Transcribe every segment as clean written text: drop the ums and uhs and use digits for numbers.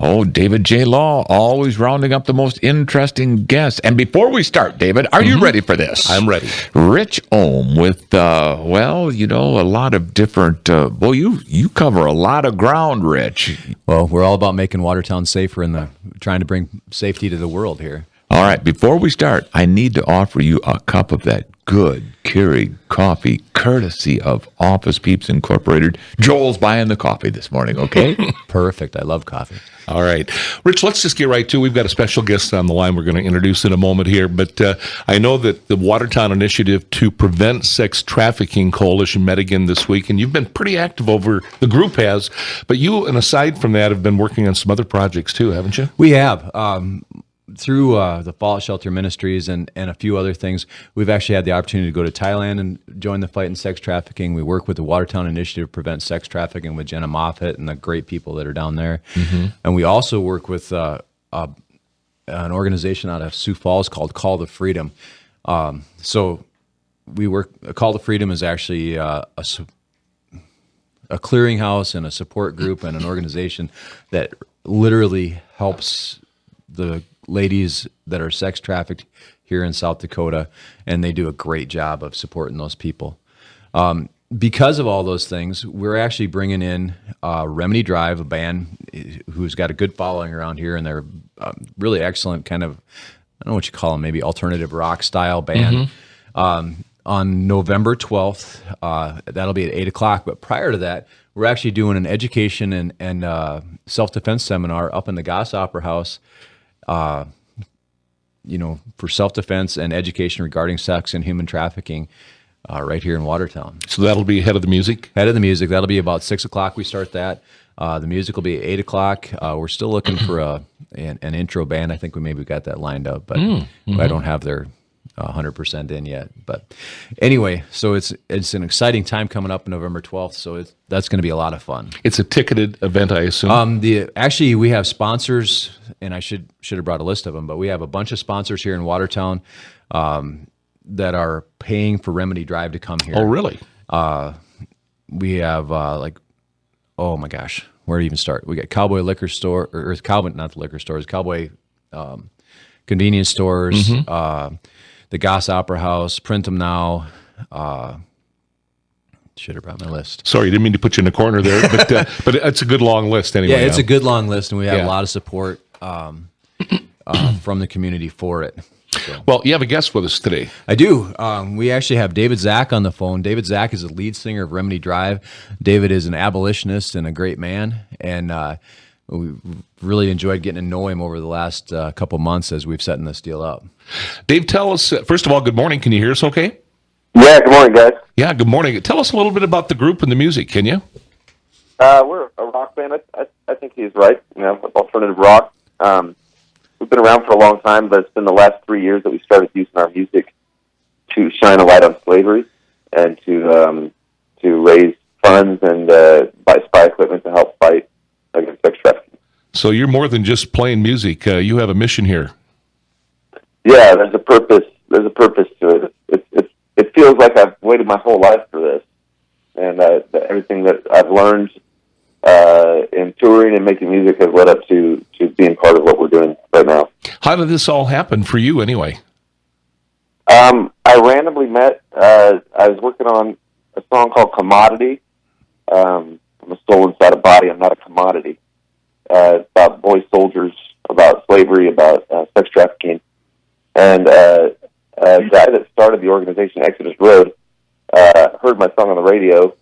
Oh, David J. Law, always rounding up the most interesting guests. And before we start, David, are you ready for this? I'm ready. Rich Ohm with, a lot of different, you cover a lot of ground, Rich. Well, we're all about making Watertown safer and trying to bring safety to the world here. All right, before we start, I need to offer you a cup of that good Keurig coffee, courtesy of Office Peeps Incorporated. Joel's buying the coffee this morning, okay? Perfect. I love coffee. All right. Rich, let's just get right to it. We've got a special guest on the line we're going to introduce in a moment here, but I know that the Watertown Initiative to Prevent Sex Trafficking Coalition met again this week, and you've been pretty active the group has, but you, and aside from that, have been working on some other projects too, haven't you? We have. Through the Fallout Shelter Ministries and a few other things, we've actually had the opportunity to go to Thailand and join the fight in sex trafficking. We work with the Watertown Initiative to Prevent Sex Trafficking with Jenna Moffat and the great people that are down there. Mm-hmm. And we also work with an organization out of Sioux Falls called Call to Freedom. So we work. Call to Freedom is actually a clearinghouse and a support group and an organization that literally helps the ladies that are sex trafficked here in South Dakota, and they do a great job of supporting those people. Because of all those things, we're actually bringing in Remedy Drive, a band who's got a good following around here, and they're really excellent kind of, I don't know what you call them, maybe alternative rock style band. Mm-hmm. On November 12th, that'll be at 8 o'clock, but prior to that, we're actually doing an education and self-defense seminar up in the Goss Opera House, for self-defense and education regarding sex and human trafficking right here in Watertown. So that'll be ahead of the music? Ahead of the music. That'll be about 6 o'clock we start that. The music will be at 8 o'clock. We're still looking for an intro band. I think we maybe got that lined up, but I don't have their 100% in yet. But anyway, so it's an exciting time coming up on November 12th, so that's going to be a lot of fun. It's a ticketed event, I assume? Actually, we have sponsors, and I should have brought a list of them, but we have a bunch of sponsors here in Watertown that are paying for Remedy Drive to come here. Oh, really? We have, oh my gosh, where to even start? We got Cowboy Liquor Store, or Cowboy, not the liquor stores, Cowboy convenience stores, the Goss Opera House, Print 'em Now. Should have brought my list. Sorry, didn't mean to put you in a corner there, but it's a good long list anyway. Yeah, it's a good long list, and we have a lot of support from the community for it. So. Well, you have a guest with us today. I do. We actually have David Zak on the phone. David Zak is the lead singer of Remedy Drive. David is an abolitionist and a great man, and we really enjoyed getting to know him over the last couple months as we've setting this deal up. Dave, tell us, first of all, good morning. Can you hear us okay? Yeah, good morning, guys. Yeah, good morning. Tell us a little bit about the group and the music, can you? We're a rock band. I think he's right, alternative rock. We've been around for a long time, but it's been the last 3 years that we started using our music to shine a light on slavery and to raise funds and buy spy equipment to help fight against sex trafficking. So you're more than just playing music. You have a mission here. Yeah, there's a purpose. There's a purpose to it. It feels like I've waited my whole life for this, and everything that I've learned in touring and making music has led up to being part of what we're doing right now. How did this all happen for you, anyway? I randomly met. I was working on a song called "Commodity." I'm a soul inside a body. I'm not a commodity. It's about boy soldiers, about slavery, about sex trafficking. And a guy that started the organization, Exodus Road, heard my song on the radio,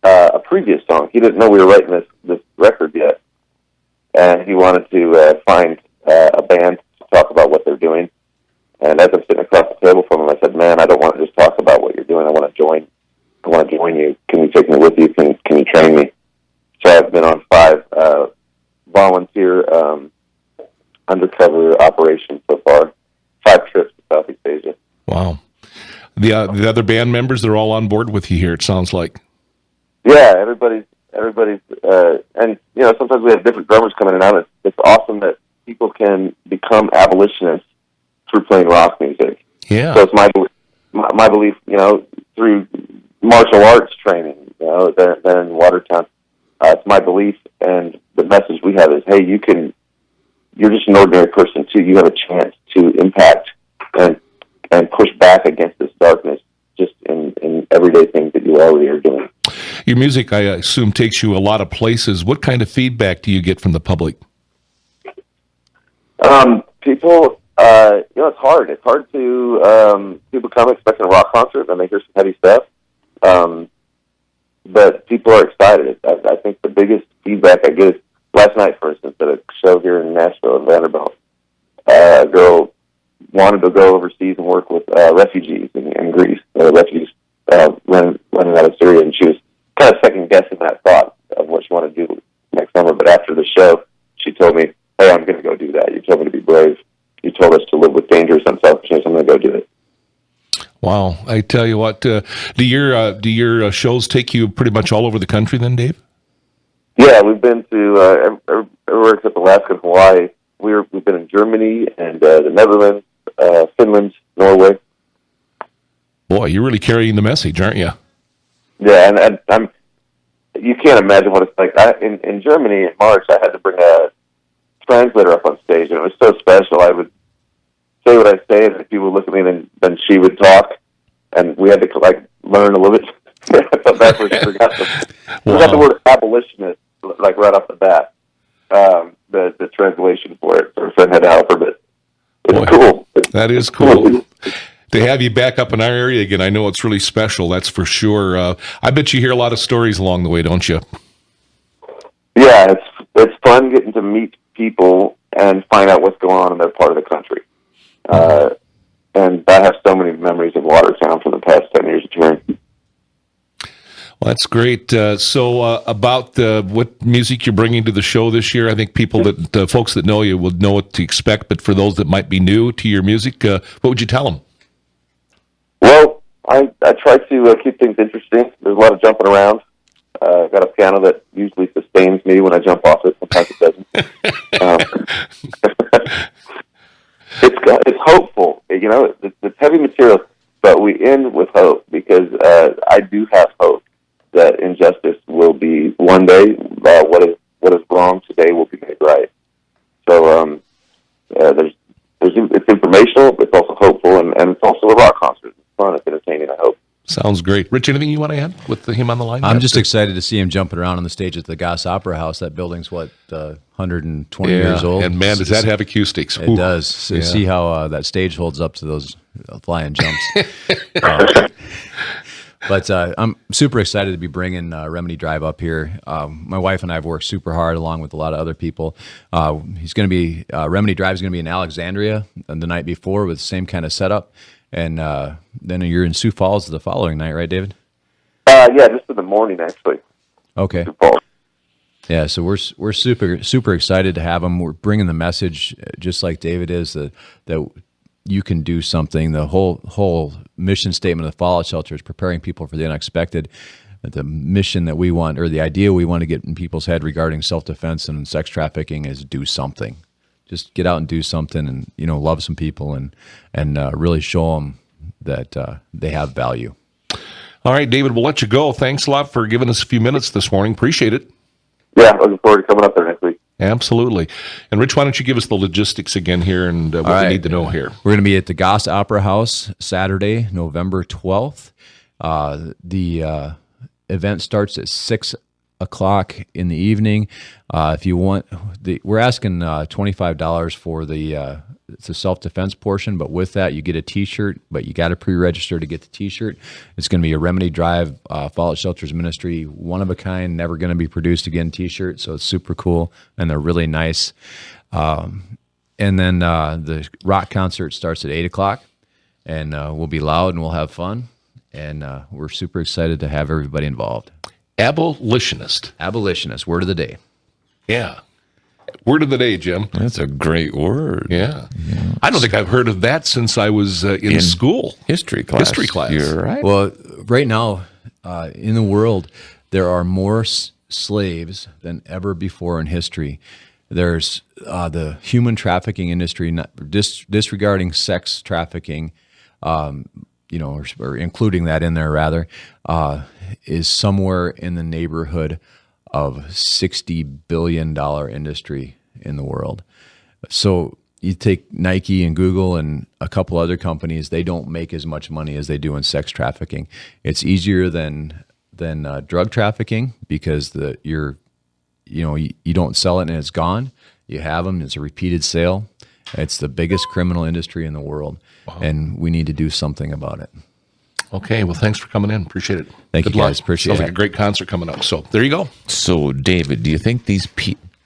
a previous song. He didn't know we were writing this record yet. And he wanted to find a band to talk about what they're doing. And as I'm sitting across the table from him, I said, "Man, I don't want to just talk about what you're doing. I want to join. I want to join you. Can you take me with you? Can you train me?" So I've been on 5 volunteer undercover operations so far. 5 trips to Southeast Asia. Wow. The other band members, they're all on board with you here, it sounds like. Yeah, everybody's, and sometimes we have different drummers coming in and out. It's awesome that people can become abolitionists through playing rock music. Yeah. So it's my belief, through martial arts training, there in Watertown. It's my belief and the message message we have is, hey, you're just an ordinary person too. You have a chance to impact and push back against this darkness just in everyday things that you already are doing. Your music, I assume, takes you a lot of places. What kind of feedback do you get from the public? People, it's hard. It's hard to, people come expecting a rock concert and they hear some heavy stuff. But people are excited. I think the biggest feedback I get is last night, for instance, at a show here in Nashville at Vanderbilt, a girl wanted to go overseas and work with refugees in Greece, refugees running out of Syria, and she was kind of second-guessing that thought of what she wanted to do next summer. But after the show, she told me, hey, I'm going to go do that. You told me to be brave. You told us to live with dangerous unselfishness. I'm going to go do it. Wow. I tell you what, do your shows take you pretty much all over the country then, Dave? Yeah, we've been to everywhere except Alaska and Hawaii. We've been in Germany and the Netherlands, Finland, Norway. Boy, you're really carrying the message, aren't you? Yeah, and you can't imagine what it's like. In Germany in March, I had to bring a translator up on stage, and it was so special. I would say what I say, and people would look at me, and then she would talk, and we had to learn a little bit. I felt bad for forgot the word abolitionist right off the bat. The translation for it, so I had to help her, but it's cool. That is cool. To have you back up in our area again, I know it's really special, that's for sure. I bet you hear a lot of stories along the way, don't you? Yeah, it's fun getting to meet people and find out what's going on in their part of the country. And I have so many memories of Watertown from the past 10 years of touring. Well, that's great. So about what music you're bringing to the show this year, I think folks that know you will know what to expect, but for those that might be new to your music, what would you tell them? Well, I try to keep things interesting. There's a lot of jumping around. I've got a piano that usually sustains me when I jump off it. Sometimes it doesn't. It's hopeful. It's heavy material, but we end with hope because I do have hope that injustice will be one day. What is wrong today will be made right. So it's informational. It's also hopeful, and it's also a rock concert. It's fun. It's entertaining. I hope. Sounds great. Rich, anything you want to add with him on the line? I'm just excited to see him jumping around on the stage at the Goss Opera House. That building's 120 years old. And man, does that have acoustics? It does. So see how that stage holds up to those flying jumps. But I'm super excited to be bringing Remedy Drive up here. My wife and I have worked super hard along with a lot of other people. He's going to be Remedy Drive is going to be in Alexandria the night before with the same kind of setup. And then you're in Sioux Falls the following night, right, David? Yeah, just in the morning, actually. Okay. Sioux Falls. Yeah, so we're super excited to have him. We're bringing the message, just like David is, that you can do something. The whole mission statement of the Fallout Shelter is preparing people for the unexpected. The mission that we want, or the idea we want to get in people's head regarding self-defense and sex trafficking, is do something. Just get out and do something, and love some people, and really show them that they have value. All right, David, we'll let you go. Thanks a lot for giving us a few minutes this morning. Appreciate it. Yeah, looking forward to coming up there next week. Absolutely. And Rich, why don't you give us the logistics again here and what we need to know here? We're going to be at the Goss Opera House Saturday, November 12th. The event starts at 6 o'clock in the evening. If you want, we're asking $25 for the self-defense portion, but with that you get a T-shirt, but you got to pre-register to get the T-shirt. It's going to be a Remedy Drive Fallout Shelters Ministry, one of a kind, never going to be produced again T-shirt, so it's super cool, and they're really nice. And then the rock concert starts at 8 o'clock, and we'll be loud and we'll have fun, and we're super excited to have everybody involved. Abolitionist, word of the day. Yeah. Word of the day, Jim. That's a great word. Yeah. I don't think I've heard of that since I was in school. History class. You're right. Well, right now in the world, there are more slaves than ever before in history. There's the human trafficking industry, disregarding sex trafficking, or including that in there rather, is somewhere in the neighborhood of $60 billion industry in the world. So you take Nike and Google and a couple other companies, they don't make as much money as they do in sex trafficking. It's easier than drug trafficking because you don't sell it and it's gone. You have them, it's a repeated sale. It's the biggest criminal industry in the world, and we need to do something about it. Okay, well, thanks for coming in. Appreciate it. Thank you, guys. Appreciate Sounds it. like a great concert coming up. So there you go. So, David, do you think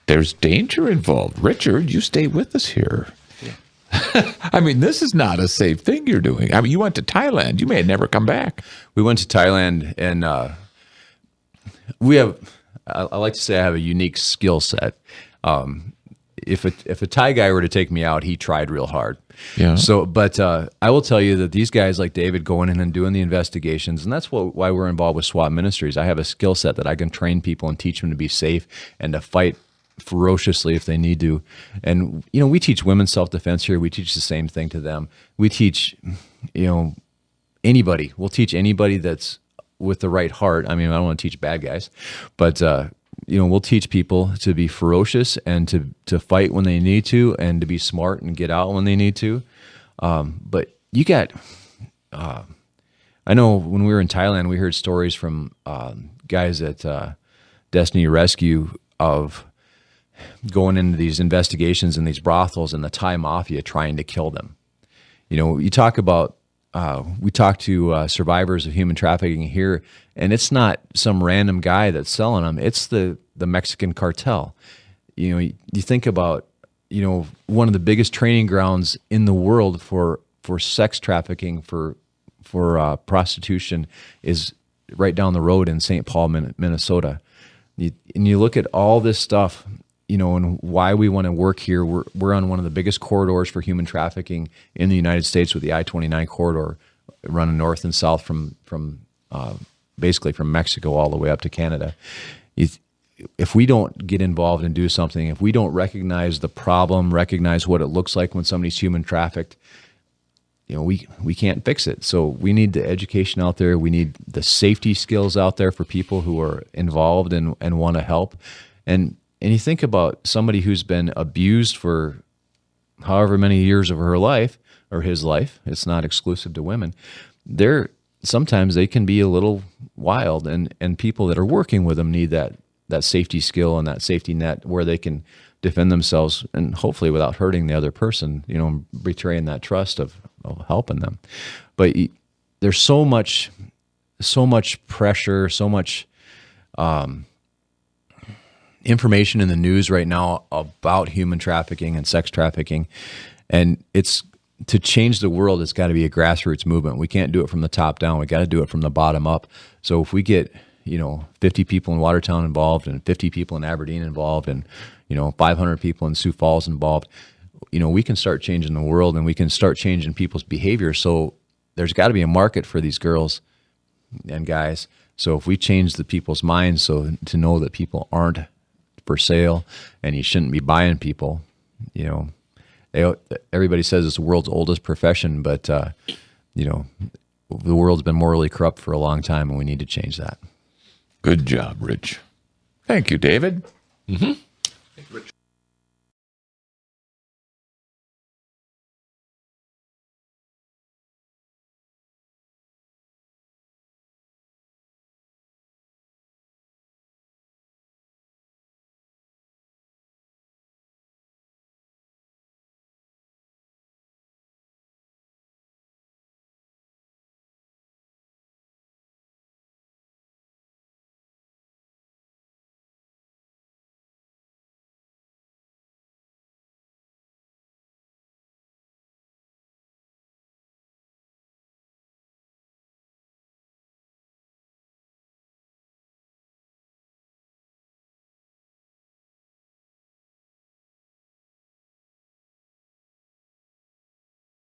there's danger involved? Richard, you stay with us here. I mean, this is not a safe thing you're doing. I mean, you went to Thailand. You may never come back. We went to Thailand, and I like to say I have a unique skill set. If a Thai guy were to take me out, he tried real hard. Yeah. So, but I will tell you that these guys like David going in and doing the investigations, and that's why we're involved with SWAT Ministries. I have a skill set that I can train people and teach them to be safe and to fight ferociously if they need to. And we teach women's self-defense here. We teach the same thing to them. We teach anybody. We'll teach anybody that's with the right heart. I mean, I don't want to teach bad guys, but we'll teach people to be ferocious and to fight when they need to, and to be smart and get out when they need to. But you got, I know when we were in Thailand, we heard stories from guys at Destiny Rescue of going into these investigations in these brothels and the Thai mafia trying to kill them. You talk about, we talk to survivors of human trafficking here, and it's not some random guy that's selling them. It's the Mexican cartel. You think about, one of the biggest training grounds in the world for sex trafficking, for prostitution, is right down the road in St. Paul, Minnesota. And you look at all this stuff, and why we want to work here. We're on one of the biggest corridors for human trafficking in the United States, with the I-29 corridor running north and south from basically from Mexico all the way up to Canada. If we don't get involved and do something, if we don't recognize the problem, recognize what it looks like when somebody's human trafficked, we can't fix it. So we need the education out there. We need the safety skills out there for people who are involved and want to help. And you think about somebody who's been abused for however many years of her life or his life. It's not exclusive to women. Sometimes they can be a little wild, and people that are working with them need that safety skill and that safety net where they can defend themselves, and hopefully without hurting the other person, betraying that trust of helping them. But there's so much pressure, so much information in the news right now about human trafficking and sex trafficking, and to change the world, it's got to be a grassroots movement. We can't do it from the top down. We got to do it from the bottom up. So if we get 50 people in Watertown involved, and 50 people in Aberdeen involved, and 500 people in Sioux Falls involved, we can start changing the world, and we can start changing people's behavior. So there's got to be a market for these girls and guys. So if we change the people's minds, so to know that people aren't for sale and you shouldn't be buying people, everybody says it's the world's oldest profession, but the world's been morally corrupt for a long time, and we need to change that. Good job, Rich. Thank you, David. Mm-hmm.